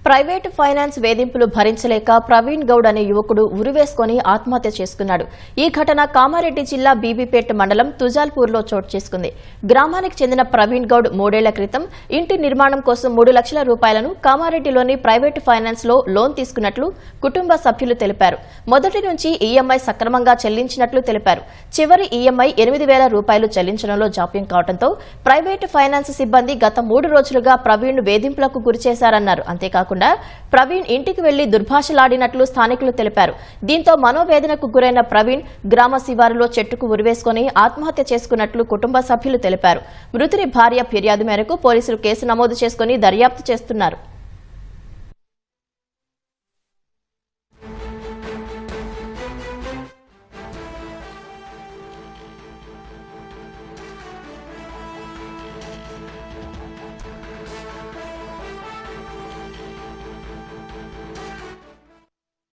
Private finance వేధింపులు భరించలేక ప్రవీణ్ గౌడ్ అనే యువకుడు ఉరివేసుకుని ఆత్మహత్య చేసుకున్నాడు. ఈ ఘటన కామారెడ్డి జిల్లా బీబీపేట మండలం తుజాల్పూర్లో చోటు చేసుకుంది. గ్రామానికి చెందిన ప్రవీణ్ గౌడ్ 3 ఏళ్ల క్రితం ఇంటి నిర్మాణం కోసం 3 లక్షల రూపాయలను కామారెడ్డిలోని ప్రైవేటు ఫైనాన్స్ లో లోన్ తీసుకున్నట్లు కుటుంబ సభ్యులు తెలిపారు. మొదటి నుంచి ఈఎంఐ సక్రమంగా చెల్లించినట్లు తెలిపారు. చివరి ఈఎంఐ 8,000 రూపాయలు చెల్లించడంలో జాప్యం కావడంతో ప్రైవేటు ఫైనాన్స్ సిబ్బంది గత 3 రోజులుగా ప్రవీణ్ వేధింపులకు గురిచేశారన్నారు. అంతేకాకుండా ప్రవీణ్ ఇంటికి వెళ్లి దుర్భాషలాడినట్లు స్థానికులు తెలిపారు. దీంతో మనోవేదనకు గురైన ప్రవీణ్ గ్రామ శివారులో చెట్టుకు ఉరివేసుకుని ఆత్మహత్య చేసుకున్నట్లు కుటుంబ సభ్యులు తెలిపారు. మృతుని భార్య ఫిర్యాదు మేరకు పోలీసులు కేసు నమోదు చేసుకుని దర్యాప్తు చేస్తున్నారు.